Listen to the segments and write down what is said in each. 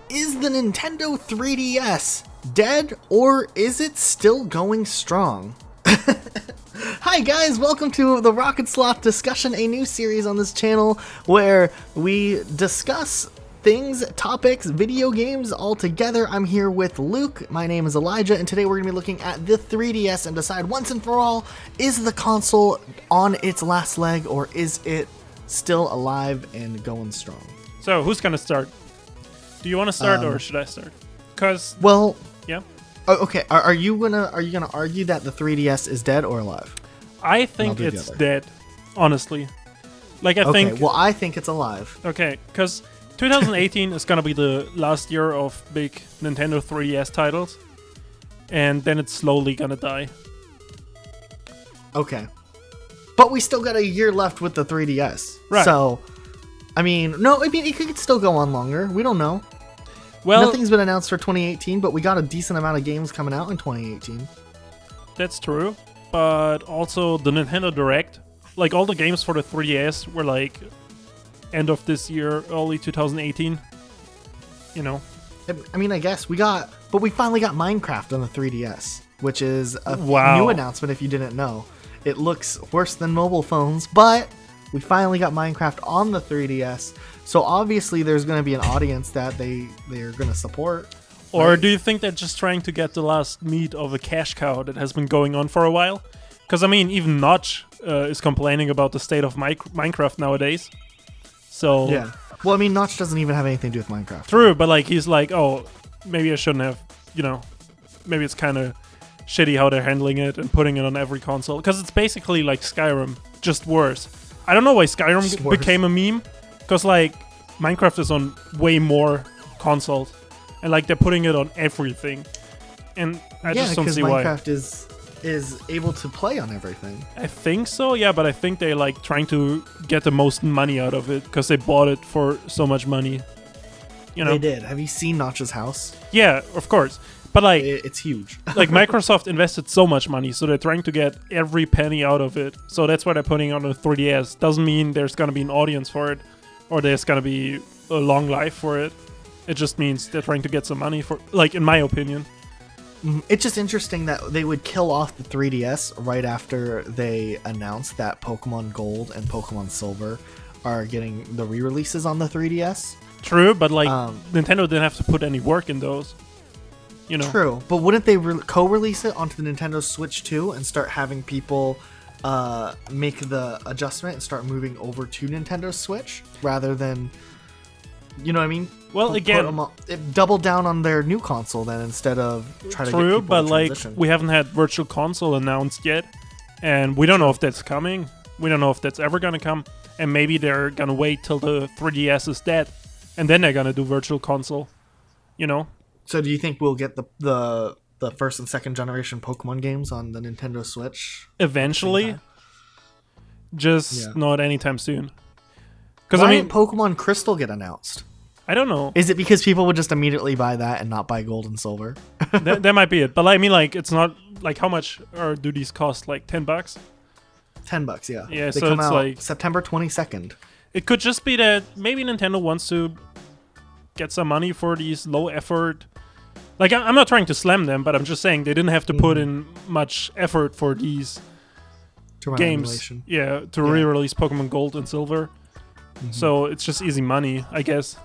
Is the Nintendo 3DS dead, or is it still going strong? Hi guys, welcome to the Rocket Sloth discussion, a new series on this channel where we discuss things, topics, video games all together. I'm here with Luke, my name is Elijah, and today we're going to be looking at the 3DS and decide once and for all, is the console on its last leg, or is it still alive and going strong? So, who's going to start? Do you want to start or should I start? Yeah. Oh, okay. Are you gonna argue that the 3DS is dead or alive? I think it's dead. Honestly, I think. Well, I think it's alive. Okay, because 2018 is gonna be the last year of big Nintendo 3DS titles, and then it's slowly gonna die. Okay, but we still got a year left with the 3DS. Right. So, it could still go on longer. We don't know. Well, nothing's been announced for 2018, but we got a decent amount of games coming out in 2018. That's true, but also the Nintendo Direct, all the games for the 3DS were end of this year, early 2018. I guess we finally got Minecraft on the 3DS, which is a new announcement if you didn't know. It looks worse than mobile phones, but we finally got Minecraft on the 3DS. So obviously there's going to be an audience that they're going to support. Or right? Do you think they're just trying to get the last meat of a cash cow that has been going on for a while? Because, even Notch is complaining about the state of Minecraft nowadays. So yeah. Well, Notch doesn't even have anything to do with Minecraft. True, but he's oh, maybe I shouldn't have, maybe it's kind of shitty how they're handling it and putting it on every console. Because it's basically like Skyrim, just worse. I don't know why Skyrim became a meme. Because, Minecraft is on way more consoles. And, they're putting it on everything. And I just don't see why. Minecraft is able to play on everything. I think so, yeah. But I think they're, trying to get the most money out of it. Because they bought it for so much money. They did. Have you seen Notch's house? Yeah, of course. But, it's huge. Microsoft invested so much money. So they're trying to get every penny out of it. So that's why they're putting it on the 3DS. Doesn't mean there's going to be an audience for it. Or there's gonna be a long life for it. It just means they're trying to get some money for, in my opinion. It's just interesting that they would kill off the 3DS right after they announced that Pokemon Gold and Pokemon Silver are getting the re-releases on the 3DS. True, but Nintendo didn't have to put any work in those. True, but wouldn't they co-release it onto the Nintendo Switch too and start having people make the adjustment and start moving over to Nintendo Switch rather than, Well, again, double down on their new console then instead of trying to get people to transition. We haven't had Virtual Console announced yet, and we don't know if that's coming. We don't know if that's ever gonna come, and maybe they're gonna wait till the 3DS is dead, and then they're gonna do Virtual Console. So do you think we'll get the first and second generation Pokemon games on the Nintendo Switch? Eventually. Just not anytime soon. Because didn't Pokemon Crystal get announced? I don't know. Is it because people would just immediately buy that and not buy Gold and Silver? that might be it. But it's not how much do these cost? $10? $10, yeah. Yeah, they so come it's out September 22nd. It could just be that maybe Nintendo wants to get some money for these low effort. I'm not trying to slam them, but I'm just saying they didn't have to put in much effort for these games. To re-release Pokemon Gold and Silver. So it's just easy money, I guess.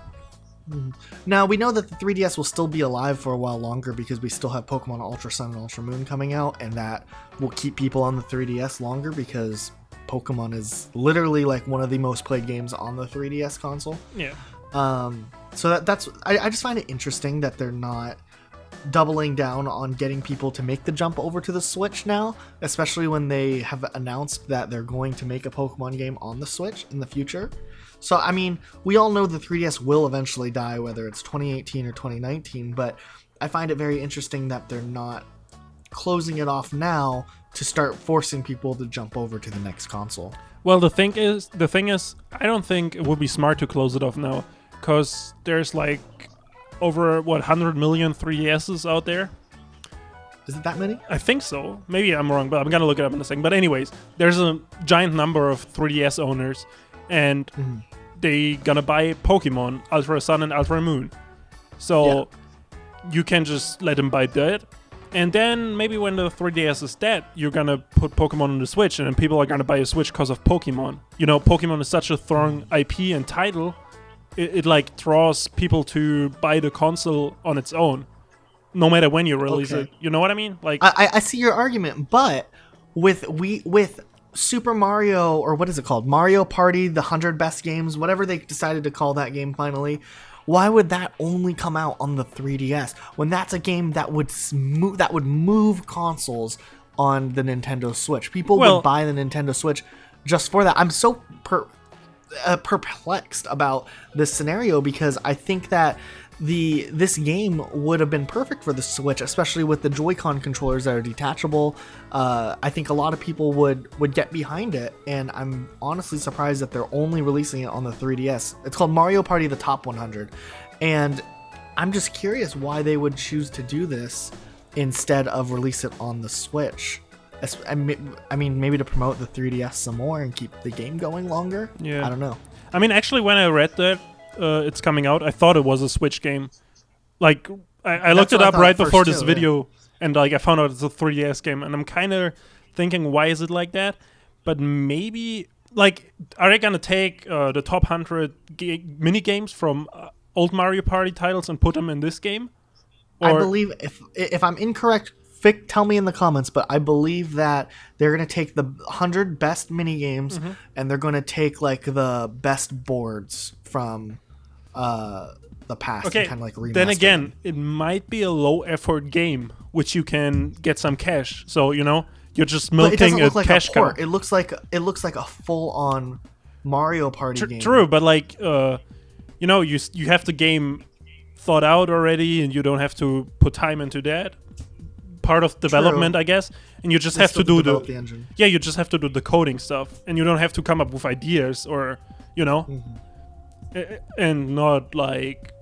Now, we know that the 3DS will still be alive for a while longer because we still have Pokemon Ultra Sun and Ultra Moon coming out, and that will keep people on the 3DS longer because Pokemon is literally one of the most played games on the 3DS console. Yeah. So that's I just find it interesting that they're not doubling down on getting people to make the jump over to the Switch now, especially when they have announced that they're going to make a Pokemon game on the Switch in the future. So, we all know the 3DS will eventually die, whether it's 2018 or 2019, but I find it very interesting that they're not closing it off now to start forcing people to jump over to the next console. Well, the thing is, I don't think it would be smart to close it off now, because there's over 100 million 3DSs out there. Is it that many? I think so. Maybe I'm wrong, but I'm gonna look it up in a second. But anyways, there's a giant number of 3DS owners, and they gonna buy Pokemon Ultra Sun and Ultra Moon. So you can just let them buy that. And then maybe when the 3DS is dead, you're gonna put Pokemon on the Switch, and then people are gonna buy a Switch because of Pokemon. You know, Pokemon is such a strong IP and title. It like draws people to buy the console on its own, no matter when you release it. You know what I mean? Like I see your argument, but with Super Mario, or what is it called? Mario Party, the 100 Best Games, whatever they decided to call that game finally. Why would that only come out on the 3DS when that's a game that would move consoles on the Nintendo Switch? People would buy the Nintendo Switch just for that. I'm so perplexed about this scenario because I think that this game would have been perfect for the Switch, especially with the Joy-Con controllers that are detachable. I think a lot of people would get behind it, and I'm honestly surprised that they're only releasing it on the 3DS. It's called Mario Party: The Top 100, and I'm just curious why they would choose to do this instead of release it on the Switch. I mean, maybe to promote the 3DS some more and keep the game going longer. Yeah, I don't know. I mean, actually, when I read that it's coming out, I thought it was a Switch game. Like, I looked it up right before this video, and like I found out it's a 3DS game, and I'm kind of thinking, why is it like that? But maybe, like, are they gonna take the top 100 mini games from old Mario Party titles and put them in this game? Or I believe, if I'm incorrect, Fick, tell me in the comments, but I believe that they're going to take the 100 best mini games and they're going to take like the best boards from the past and kind of like remaster then again, them. It might be a low effort game which you can get some cash. So, you know, you're just milking a cash cow. It looks like a full on Mario Party game. True, but like you know, you have the game thought out already and you don't have to put time into that part of development, I guess, and you just have to do the engine. Yeah, you just have to do the coding stuff, and you don't have to come up with ideas or, you know, and not like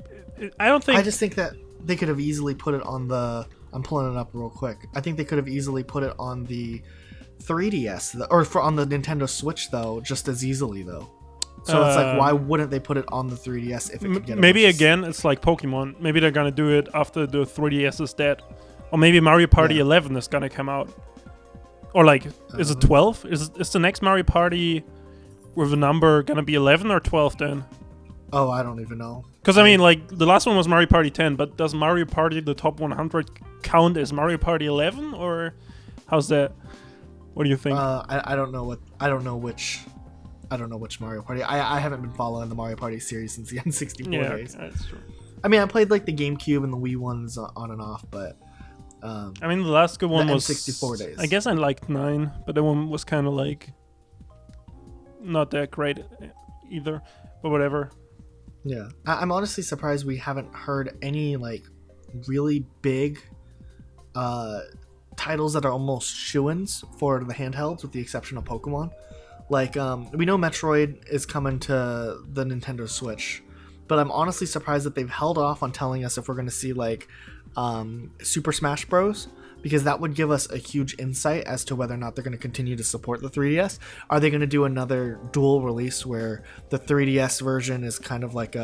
I don't think. I just think that they could have easily put it on the. I'm pulling it up real quick. I think they could have easily put it on the 3DS on the Nintendo Switch though, just as easily though. So it's like, why wouldn't they put it on the 3DS if it could get maybe again, it's like Pokemon. Maybe they're gonna do it after the 3DS is dead. Or maybe Mario Party 11 is gonna come out. Or like, is it 12? Is the next Mario Party with a number gonna be 11 or 12 then? Oh, I don't even know. Because I mean, like, the last one was Mario Party 10, but does Mario Party the top 100 count as Mario Party 11, or how's that? What do you think? I don't know which Mario Party. I haven't been following the Mario Party series since the N64 days. Yeah, that's true. I mean, I played like the GameCube and the Wii ones on and off, but I mean, the last good one was N64 days. I guess I liked 9, but that one was kind of like not that great either. But whatever. Yeah, I'm honestly surprised we haven't heard any like really big titles that are almost shoo-ins for the handhelds, with the exception of Pokemon. Like, we know Metroid is coming to the Nintendo Switch, but I'm honestly surprised that they've held off on telling us if we're going to see like Super Smash Bros, because that would give us a huge insight as to whether or not they're going to continue to support the 3DS. Are they going to do another dual release where the 3DS version is kind of like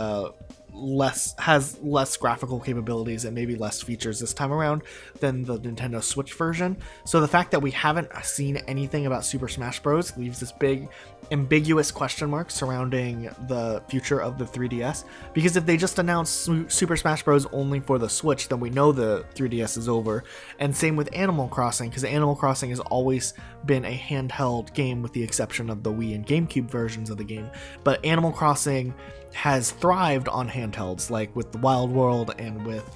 has less graphical capabilities and maybe less features this time around than the Nintendo Switch version? So the fact that we haven't seen anything about Super Smash Bros leaves this big ambiguous question mark surrounding the future of the 3DS, because if they just announce Super Smash Bros only for the Switch, then we know the 3DS is over. And same with Animal Crossing, because Animal Crossing has always been a handheld game with the exception of the Wii and GameCube versions of the game, but Animal Crossing has thrived on handhelds, like with the Wild World and with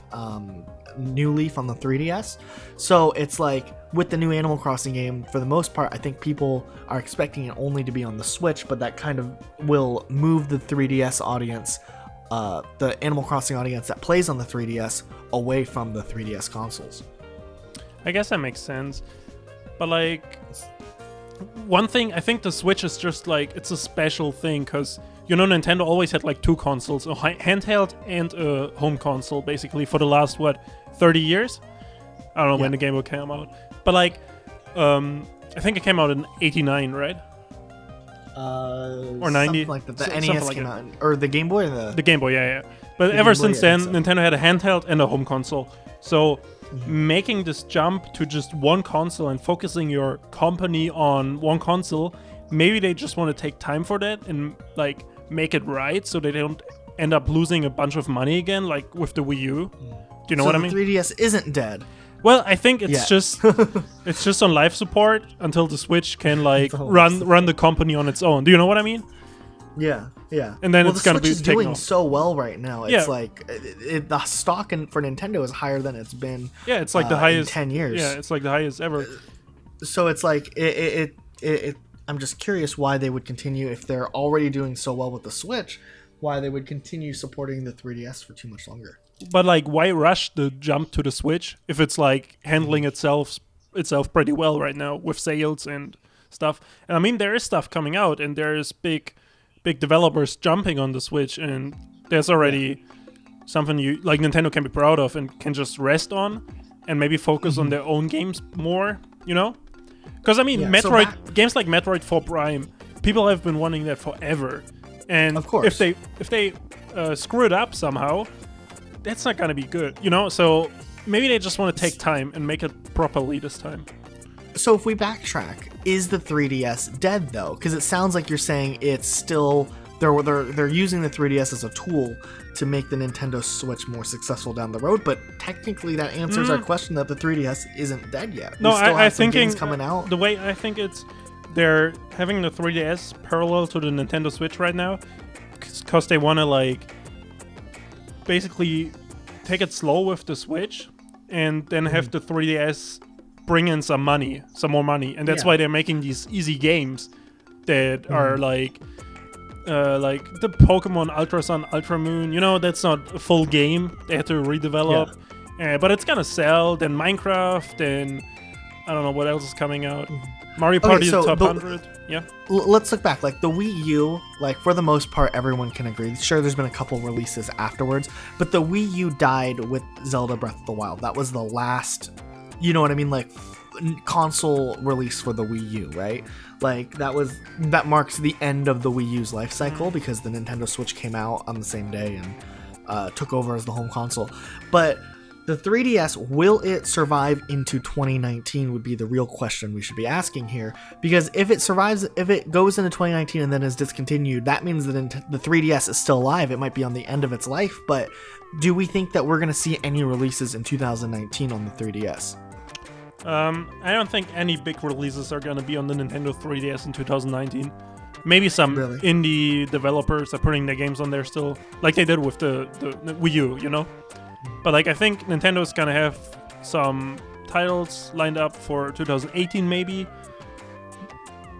New Leaf on the 3DS. So it's like, with the new Animal Crossing game, for the most part, I think people are expecting it only to be on the Switch, but that kind of will move the 3DS audience, the Animal Crossing audience that plays on the 3DS, away from the 3DS consoles. I guess that makes sense. But like, one thing, I think the Switch is just like, it's a special thing, because, you know, Nintendo always had like two consoles, a handheld and a home console, basically, for the last, 30 years? I don't know when the game came out. But like, I think it came out in 89, right? Or 90? Something like that. The NES came out. Or the Game Boy? The Game Boy, yeah. But The ever Game Boy, since yeah, then, so. Nintendo had a handheld and a home console. So making this jump to just one console and focusing your company on one console, maybe they just want to take time for that and like make it right so they don't end up losing a bunch of money again, like with the Wii U. Do you know what I mean? So the 3DS isn't dead. Well, I think it's Yeah. just on life support until the Switch can like Until run the company on its own. Do you know what I mean? Yeah, yeah. And then well, it's the gonna Switch be is taken doing off. so well right now. It's Yeah. like the stock for Nintendo is higher than it's been. Yeah, it's like the in highest 10 years. Yeah, it's like the highest ever. So it's like it. I'm just curious why they would continue if they're already doing so well with the Switch. Why they would continue supporting the 3DS for too much longer. But like, why rush the jump to the Switch if it's like handling itself pretty well right now with sales and stuff? And I mean, there is stuff coming out, and there's big developers jumping on the Switch, and there's already something you like Nintendo can be proud of and can just rest on, and maybe focus on their own games more. You know, because I mean, Yeah, so games like Metroid 4 Prime, people have been wanting that forever, and Of course. if they screw it up somehow, that's not gonna be good, you know. So maybe they just want to take time and make it properly this time. So if we backtrack, is the 3DS dead though? Because it sounds like you're saying it's still they're using the 3DS as a tool to make the Nintendo Switch more successful down the road. But technically, that answers our question that the 3DS isn't dead yet. No, We still I have some think games coming out. the way I think it's they're having the 3DS parallel to the Nintendo Switch right now, because they want to like basically take it slow with the Switch, and then have the 3DS bring in some more money, and that's Yeah. why they're making these easy games that are like the Pokemon Ultra Sun, Ultra Moon. You know, that's not a full game. They had to redevelop, but it's gonna sell. Then Minecraft, then I don't know what else is coming out. Mario Party so Top the- 100. Yeah. Let's look back. Like the Wii U, like for the most part, everyone can agree. Sure, there's been a couple releases afterwards, but the Wii U died with Zelda Breath of the Wild. That was the last, you know what I mean, like console release for the Wii U, right? Like that marks the end of the Wii U's life cycle because the Nintendo Switch came out on the same day and took over as the home console. But the 3DS, will it survive into 2019 would be the real question we should be asking here. Because if it survives, if it goes into 2019 and then is discontinued, that means that the 3DS is still alive. It might be on the end of its life, but do we think that we're going to see any releases in 2019 on the 3DS? I don't think any big releases are gonna be on the Nintendo 3DS in 2019. Maybe some Really? indie developers are putting their games on there still, like they did with the Wii U, you know. But like I think Nintendo's gonna have some titles lined up for 2018, maybe.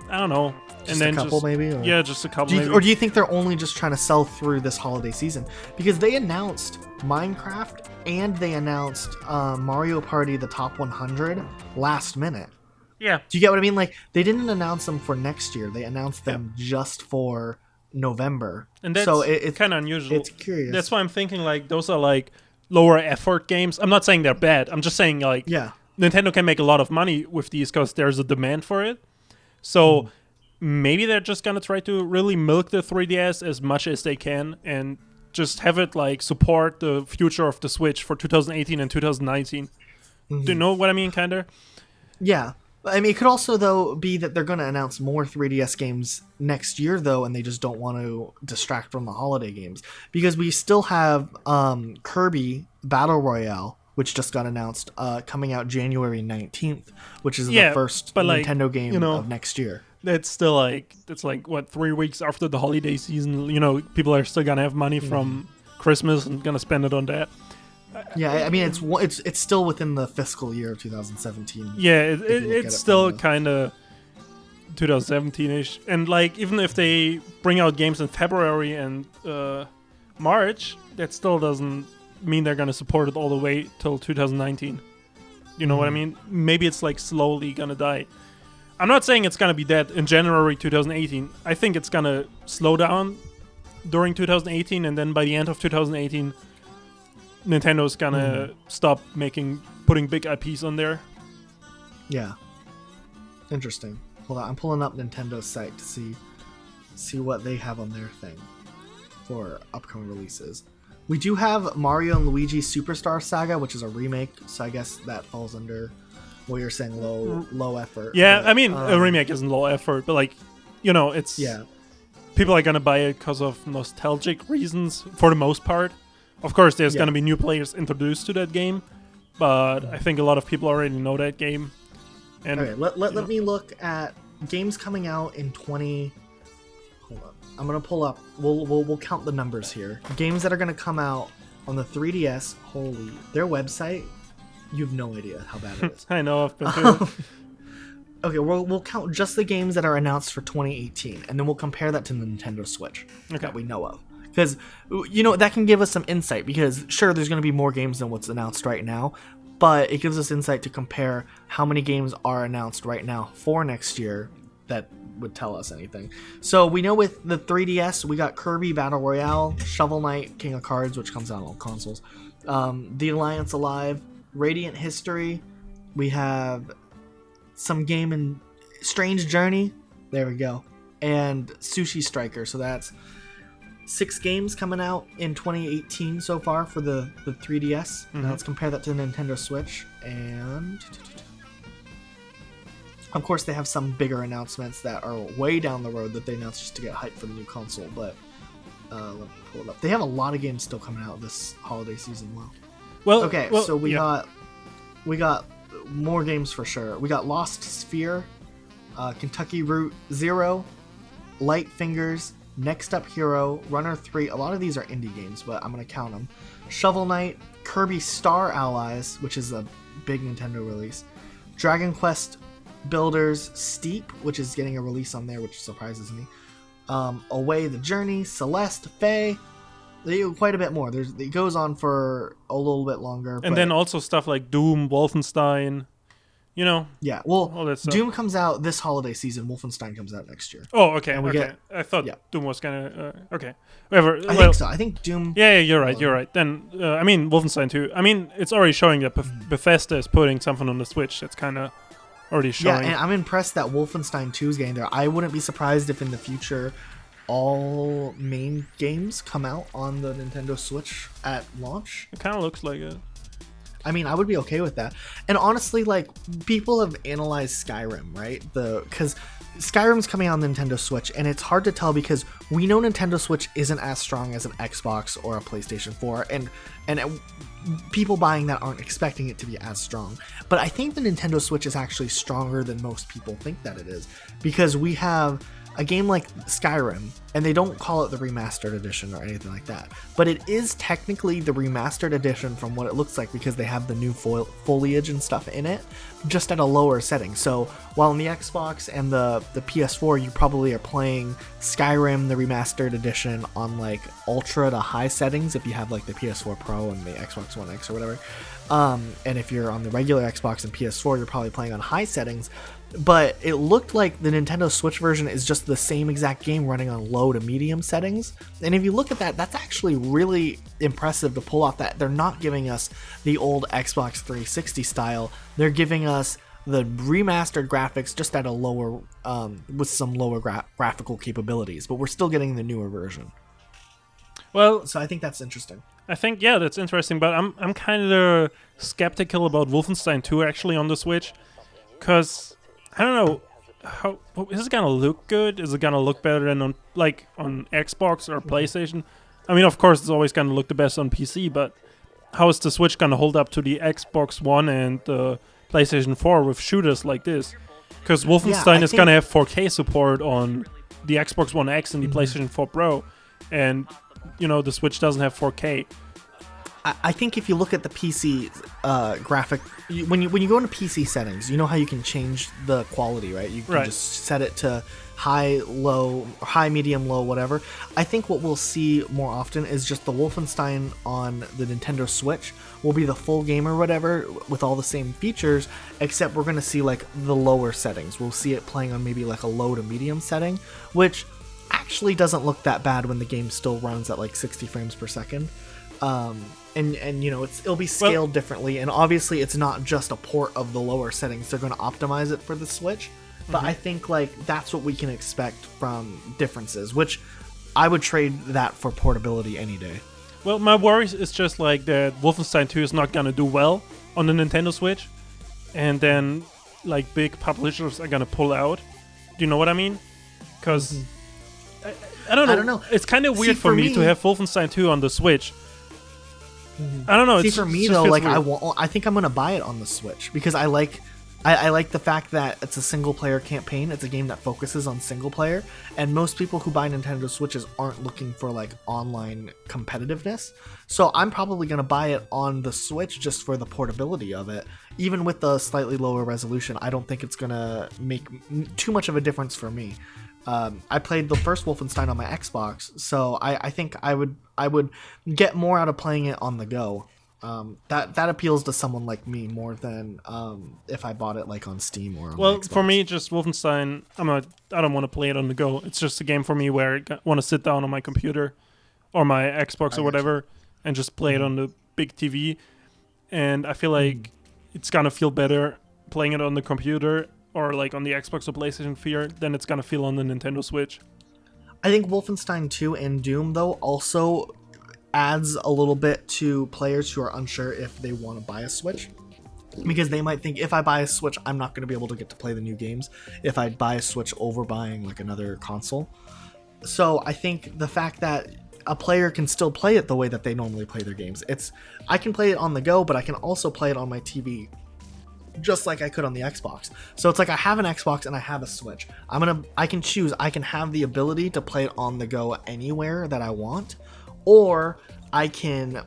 I don't know. Just a couple, maybe? Or? Yeah, just a couple. Maybe. Or do you think they're only just trying to sell through this holiday season? Because they announced Minecraft and they announced Mario Party the Top 100 last minute. Yeah. Do you get what I mean? Like, they didn't announce them for next year. They announced them just for November. And that's so it's kind of unusual. It's curious. That's why I'm thinking like those are like lower effort games. I'm not saying they're bad. I'm just saying like Nintendo can make a lot of money with these because there's a demand for it. So maybe they're just gonna try to really milk the 3DS as much as they can and just have it like support the future of the Switch for 2018 and 2019. Do you know what I mean, kinda? Yeah. I mean, it could also, though, be that they're going to announce more 3DS games next year, though, and they just don't want to distract from the holiday games. Because we still have Kirby Battle Royale, which just got announced, coming out January 19th, which is the first Nintendo game of next year. That's still like, it's like, what, 3 weeks after the holiday season, you know, people are still going to have money from Christmas and going to spend it on that. Yeah, I mean, it's still within the fiscal year of 2017. Yeah, it's still kind of 2017-ish. And, like, even if they bring out games in February and March, that still doesn't mean they're going to support it all the way till 2019. You know what I mean? Maybe it's, like, slowly going to die. I'm not saying it's going to be dead in January 2018. I think it's going to slow down during 2018, and then by the end of 2018... Nintendo's gonna stop putting big IPs on there. Yeah. Interesting. Hold on, I'm pulling up Nintendo's site to see what they have on their thing for upcoming releases. We do have Mario and Luigi Superstar Saga, which is a remake, so I guess that falls under what you're saying, low effort. Yeah, but, I mean, a remake isn't low effort, but like, it's people are gonna buy it because of nostalgic reasons for the most part. Of course, there's gonna be new players introduced to that game, but I think a lot of people already know that game. And okay, let me look at games coming out in 20. Hold on, I'm gonna pull up. We'll count the numbers here. Games that are gonna come out on the 3DS. Holy, their website. You have no idea how bad it is. I know, I've been through it. Okay, we'll count just the games that are announced for 2018, and then we'll compare that to the Nintendo Switch that we know of. Because, that can give us some insight, because sure, there's going to be more games than what's announced right now, but it gives us insight to compare how many games are announced right now for next year that would tell us anything. So we know with the 3DS, we got Kirby Battle Royale, Shovel Knight, King of Cards, which comes out on all consoles, The Alliance Alive, Radiant History, we have some game in Strange Journey, there we go, and Sushi Striker. So that's 6 games coming out in 2018 so far for the 3DS. Now let's compare that to the Nintendo Switch, and of course they have some bigger announcements that are way down the road that they announced just to get hyped for the new console, but let me pull it up. They have a lot of games still coming out this holiday season. Well, so we got more games for sure. We got Lost Sphere, Kentucky Route Zero, Light Fingers, Next Up Hero, Runner 3. A lot of these are indie games, but I'm going to count them. Shovel Knight, Kirby Star Allies, which is a big Nintendo release. Dragon Quest Builders Steep, which is getting a release on there, which surprises me. Away the Journey, Celeste, Faye. Quite a bit more. It goes on for a little bit longer. And then also stuff like Doom, Wolfenstein, Yeah, well, all that stuff. Doom comes out this holiday season. Wolfenstein comes out next year. Oh, okay. And we okay. I thought Doom was gonna... okay. Whatever. I think so. I think Doom... Yeah, you're right. Then, Wolfenstein 2. It's already showing that Bethesda is putting something on the Switch. That's kind of already showing. Yeah, and I'm impressed that Wolfenstein 2 is getting there. I wouldn't be surprised if in the future all main games come out on the Nintendo Switch at launch. It kind of looks like it. I mean, I would be okay with that. And honestly, like, people have analyzed Skyrim, right? Because Skyrim's coming out on the Nintendo Switch, and it's hard to tell because we know Nintendo Switch isn't as strong as an Xbox or a PlayStation 4, and people buying that aren't expecting it to be as strong. But I think the Nintendo Switch is actually stronger than most people think that it is, because we have a game like Skyrim, and they don't call it the remastered edition or anything like that, but it is technically the remastered edition from what it looks like, because they have the new foliage and stuff in it, just at a lower setting. So while on the Xbox and the PS4 you probably are playing Skyrim the remastered edition on like ultra to high settings if you have like the PS4 Pro and the Xbox One X or whatever, and if you're on the regular Xbox and PS4 you're probably playing on high settings. But it looked like the Nintendo Switch version is just the same exact game running on low to medium settings. And if you look at that, that's actually really impressive to pull off that. They're not giving us the old Xbox 360 style. They're giving us the remastered graphics just at a lower, with some lower graphical capabilities. But we're still getting the newer version. Well, so I think that's interesting. I think, that's interesting. But I'm kind of skeptical about Wolfenstein 2 actually on the Switch. Because... I don't know, how is it gonna look good? Is it gonna look better than on Xbox or PlayStation? I mean, of course, it's always gonna look the best on PC, but how is the Switch gonna hold up to the Xbox One and the PlayStation 4 with shooters like this? Because Wolfenstein is gonna have 4K support on the Xbox One X and the PlayStation 4 Pro, and the Switch doesn't have 4K. I think if you look at the PC graphic, when you go into PC settings, you know how you can change the quality, right? You can just set it to high, low, high, medium, low, whatever. I think what we'll see more often is just the Wolfenstein on the Nintendo Switch will be the full game or whatever with all the same features, except we're going to see like the lower settings. We'll see it playing on maybe like a low to medium setting, which actually doesn't look that bad when the game still runs at like 60 frames per second. And it'll be scaled differently, and obviously it's not just a port of the lower settings. They're going to optimize it for the Switch, but I think like that's what we can expect from differences, which I would trade that for portability any day. Well, my worries is just like that Wolfenstein 2 is not gonna do well on the Nintendo Switch, and then like big publishers are gonna pull out. Do you know what I mean? Because I don't know. It's kind of weird for me to have Wolfenstein 2 on the Switch. I don't know. See, for me though, like I think I'm gonna buy it on the Switch because I like the fact that it's a single player campaign. It's a game that focuses on single player, and most people who buy Nintendo Switches aren't looking for like online competitiveness. So I'm probably gonna buy it on the Switch just for the portability of it. Even with the slightly lower resolution, I don't think it's gonna make too much of a difference for me. I played the first Wolfenstein on my Xbox, so I think I would get more out of playing it on the go. That appeals to someone like me more than if I bought it like on Steam or on my Xbox. For me, just Wolfenstein, I don't want to play it on the go. It's just a game for me where I want to sit down on my computer or my Xbox or whatever and just play it on the big TV. And I feel like it's gonna feel better playing it on the computer or like on the Xbox or PlayStation 4 than it's gonna feel on the Nintendo Switch. I think Wolfenstein 2 and Doom though also adds a little bit to players who are unsure if they want to buy a Switch, because they might think if I buy a Switch I'm not going to be able to get to play the new games if I buy a Switch over buying like another console. So I think the fact that a player can still play it the way that they normally play their games, I can play it on the go, but I can also play it on my TV just like I could on the Xbox. So it's like I have an Xbox and I have a Switch. I can choose. I can have the ability to play it on the go anywhere that I want, or I can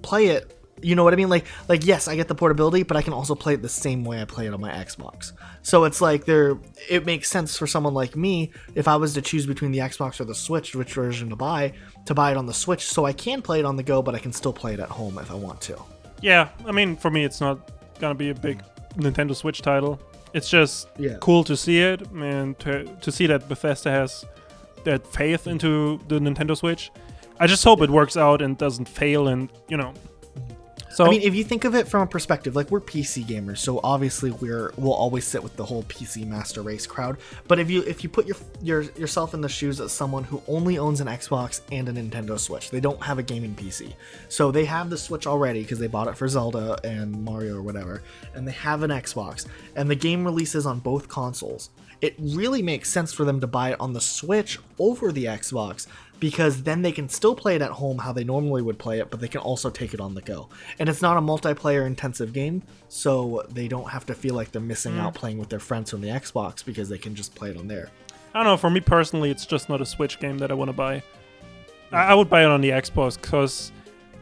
play it, you know what I mean? Like yes, I get the portability, but I can also play it the same way I play it on my Xbox. So it's like it makes sense for someone like me, if I was to choose between the Xbox or the Switch, which version to buy it on the Switch, so I can play it on the go, but I can still play it at home if I want to. Yeah, I mean, for me, it's not gonna be a big Nintendo Switch title. It's just cool to see it, and to see that Bethesda has that faith into the Nintendo Switch. I just hope it works out and doesn't fail, and So I mean, if you think of it from a perspective, like we're PC gamers, so obviously we'll always sit with the whole PC master race crowd. But if you put yourself in the shoes of someone who only owns an Xbox and a Nintendo Switch, they don't have a gaming PC, so they have the Switch already because they bought it for Zelda and Mario or whatever, and they have an Xbox, and the game releases on both consoles. It really makes sense for them to buy it on the Switch over the Xbox, because then they can still play it at home how they normally would play it, but they can also take it on the go. And it's not a multiplayer intensive game, so they don't have to feel like they're missing out playing with their friends from the Xbox because they can just play it on there. I don't know, for me personally, it's just not a Switch game that I want to buy. I would buy it on the Xbox because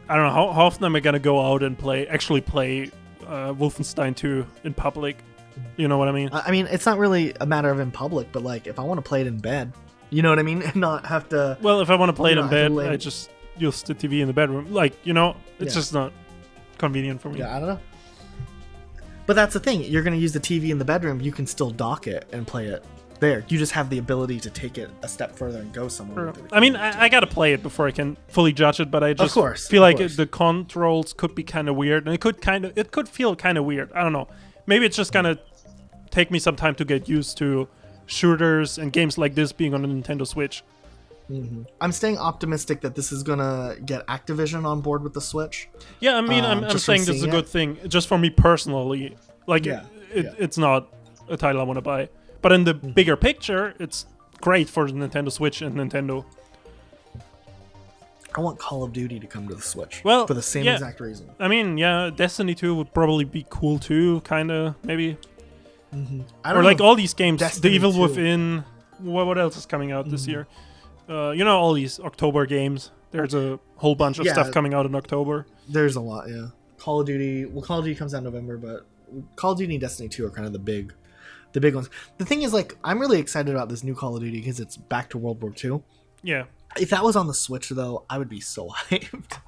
I don't know, how often am I going to go out and actually play Wolfenstein 2 in public? You know what I mean? I mean, it's not really a matter of in public, but like if I want to play it in bed, you know what I mean? And not have to... Well, if I want to play it in bed, I just use the TV in the bedroom. Like, it's just not convenient for me. Yeah, I don't know. But that's the thing. You're going to use the TV in the bedroom. You can still dock it and play it there. You just have the ability to take it a step further and go somewhere. With it. I mean, I got to play it before I can fully judge it, but I just feel like the controls could be kind of weird. And it could feel kind of weird. I don't know. Maybe it's just going to take me some time to get used to shooters and games like this being on a Nintendo Switch. I'm staying optimistic that this is gonna get Activision on board with the Switch. Yeah, I mean, I'm saying this is a good thing, just for me personally. Like, it's not a title I want to buy, but in the bigger picture, it's great for the Nintendo Switch and Nintendo. I want Call of Duty to come to the Switch. Well, for the same exact reason. I mean, Destiny 2 would probably be cool too, kind of, maybe. Or like all these games, Destiny The Evil 2. Within. What else is coming out this year? All these October games. There's a whole bunch of stuff coming out in October. There's a lot, yeah. Call of Duty. Well, Call of Duty comes out in November, but Call of Duty and Destiny 2 are kind of the big ones. The thing is, like, I'm really excited about this new Call of Duty because it's back to World War II. Yeah. If that was on the Switch, though, I would be so hyped.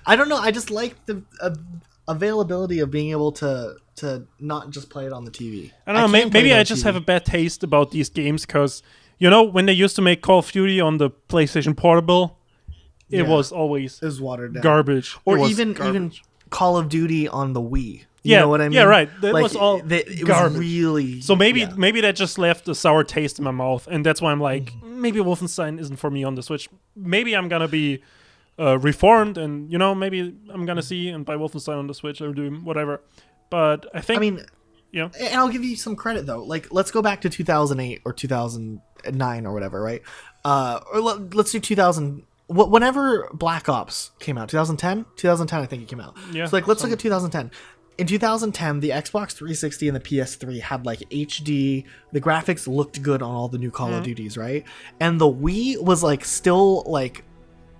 I don't know. I just like the availability of being able to not just play it on the TV. I don't know. Maybe I just have a bad taste about these games because, when they used to make Call of Duty on the PlayStation Portable, it was always watered down. Garbage. Or even Call of Duty on the Wii. You know what I mean? Yeah, right. That was all it garbage. Was really... So maybe that just left a sour taste in my mouth, and that's why I'm like, maybe Wolfenstein isn't for me on the Switch. Maybe I'm going to be reformed, and maybe I'm gonna see and buy Wolfenstein on the Switch or do whatever. But I think, and I'll give you some credit though. Like, let's go back to 2008 or 2009 or whatever, right? Or let's do 2000. Whenever Black Ops came out, 2010, I think it came out. Yeah. So let's look at 2010. In 2010, the Xbox 360 and the PS3 had HD. The graphics looked good on all the new Call of Duties, right? And the Wii was still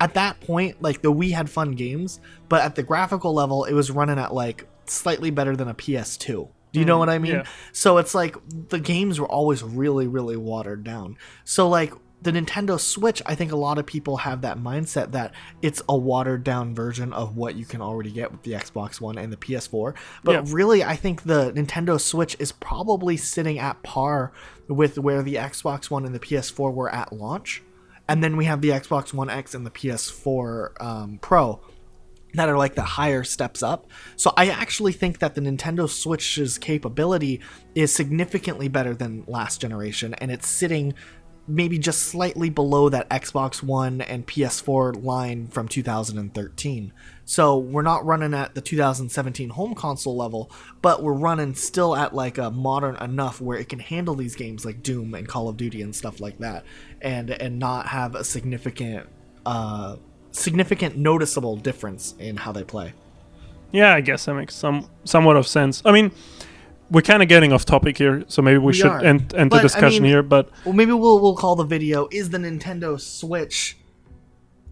at that point, the Wii had fun games, but at the graphical level, it was running at slightly better than a PS2. Do you know what I mean? Yeah. So it's the games were always really, really watered down. So the Nintendo Switch, I think a lot of people have that mindset that it's a watered down version of what you can already get with the Xbox One and the PS4. But really, I think the Nintendo Switch is probably sitting at par with where the Xbox One and the PS4 were at launch. And then we have the Xbox One X and the PS4 Pro that are the higher steps up. So I actually think that the Nintendo Switch's capability is significantly better than last generation, and it's sitting maybe just slightly below that Xbox One and PS4 line from 2013. So we're not running at the 2017 home console level, but we're running still at a modern enough where it can handle these games like Doom and Call of Duty and stuff like that, and not have a significant noticeable difference in how they play. Yeah, I guess that makes somewhat of sense. I mean, we're kind of getting off topic here, so maybe we should end the discussion here. But maybe we'll call the video, "Is the Nintendo Switch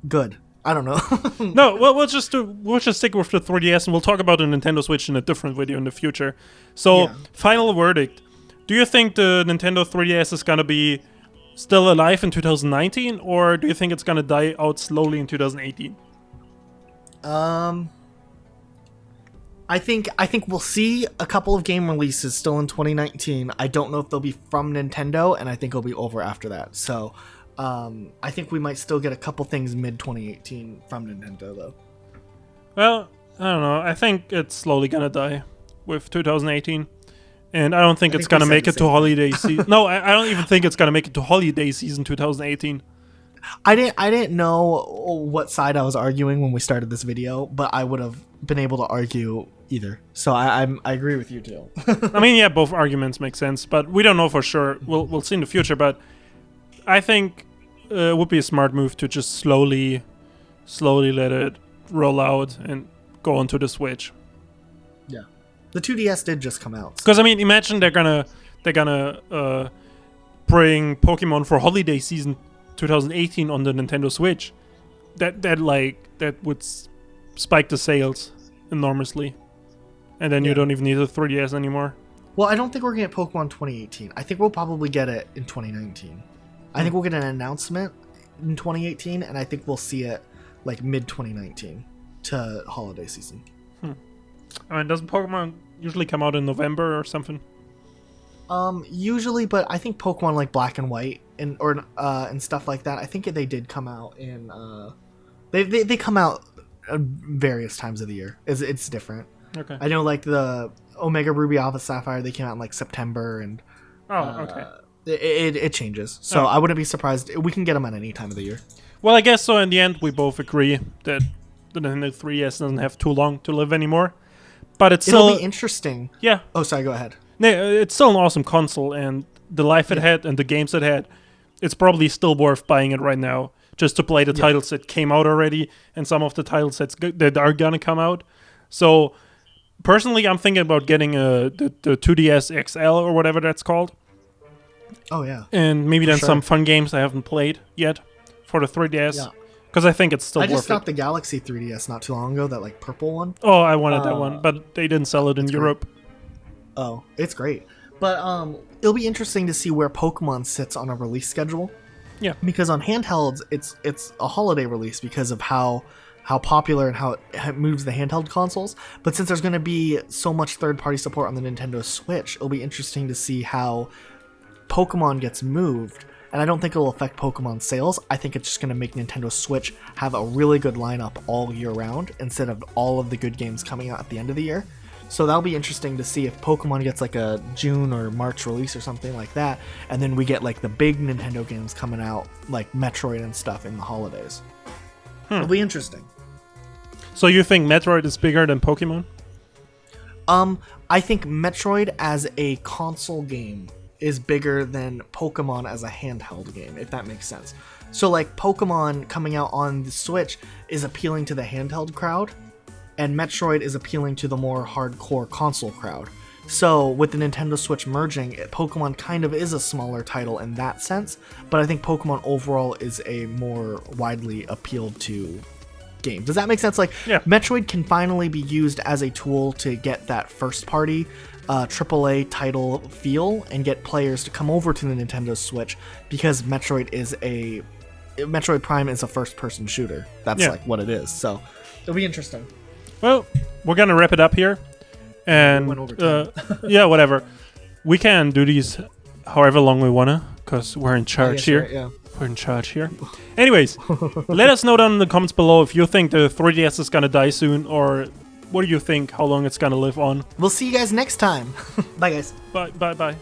good?" I don't know. No, well, we'll just stick with the 3DS, and we'll talk about the Nintendo Switch in a different video in the future. So, Final verdict: do you think the Nintendo 3DS is gonna be still alive in 2019, or do you think it's gonna die out slowly in 2018? I think we'll see a couple of game releases still in 2019. I don't know if they'll be from Nintendo, and I think it'll be over after that. So I think we might still get a couple things mid-2018 from Nintendo, though. Well, I don't know. I think it's slowly going to die with 2018. And I don't think it's going to make it to holiday season. No, I don't even think it's going to make it to holiday season 2018. I didn't know what side I was arguing when we started this video, but I would have been able to argue either. So I agree with you too. I mean, yeah, both arguments make sense, but we don't know for sure. We'll see in the future. But I think it would be a smart move to just slowly let it roll out and go onto the Switch. Yeah, the 2DS did just come out. Because I mean, imagine they're gonna bring Pokemon for holiday season 2018 on the Nintendo Switch. That would spike the sales enormously, and then you don't even need a 3DS anymore. Well, I don't think we're gonna get Pokemon 2018. I think we'll probably get it in 2019. I think we'll get an announcement in 2018, and I think we'll see it mid 2019 to holiday season. I mean, doesn't Pokemon usually come out in November or something? Usually, but I think Pokemon Black and White and stuff like that, I think they did come out in they come out various times of the year. It's different. Okay. I know the Omega Ruby Alpha Sapphire, they came out in September, and okay. It changes. So I wouldn't be surprised. We can get them at any time of the year. Well, I guess so. In the end, we both agree that the Nintendo 3DS doesn't have too long to live anymore. But it'll be interesting. Yeah. Oh, sorry. Go ahead. No, it's still an awesome console, and the life it had and the games it had, it's probably still worth buying it right now just to play the titles that came out already and some of the titles that are gonna come out. So personally, I'm thinking about getting the 2DS XL or whatever that's called. Oh yeah. And maybe then some fun games I haven't played yet for the 3DS. Yeah. Because I think it's still worth it. I just got the Galaxy 3DS not too long ago, that purple one. Oh, I wanted that one, but they didn't sell it in Europe. Great. Oh, it's great. But it'll be interesting to see where Pokemon sits on a release schedule. Yeah. Because on handhelds, it's a holiday release because of how popular and how it moves the handheld consoles. But since there's going to be so much third-party support on the Nintendo Switch, it'll be interesting to see how Pokemon gets moved. And I don't think it'll affect Pokemon sales. I think it's just going to make Nintendo Switch have a really good lineup all year round instead of all of the good games coming out at the end of the year. So that'll be interesting to see if Pokemon gets a June or March release or something like that. And then we get the big Nintendo games coming out, like Metroid and stuff, in the holidays. It'll be interesting. So you think Metroid is bigger than Pokemon? I think Metroid as a console game is bigger than Pokemon as a handheld game, if that makes sense. So like Pokemon coming out on the Switch is appealing to the handheld crowd, and Metroid is appealing to the more hardcore console crowd. So with the Nintendo Switch merging, Pokemon kind of is a smaller title in that sense, but I think Pokemon overall is a more widely appealed to game. Does that make sense? Like, yeah. Metroid can finally be used as a tool to get that first party AAA title feel and get players to come over to the Nintendo Switch, because Metroid Prime is a first-person shooter. That's like what it is. So it'll be interesting. Well, we're gonna wrap it up here, and yeah, whatever. We can do these however long we wanna, because we're in charge here. Right, yeah. We're in charge here. Anyways, let us know down in the comments below if you think the 3DS is gonna die soon, or what do you think, how long it's gonna live on. We'll see you guys next time. Bye, guys. Bye.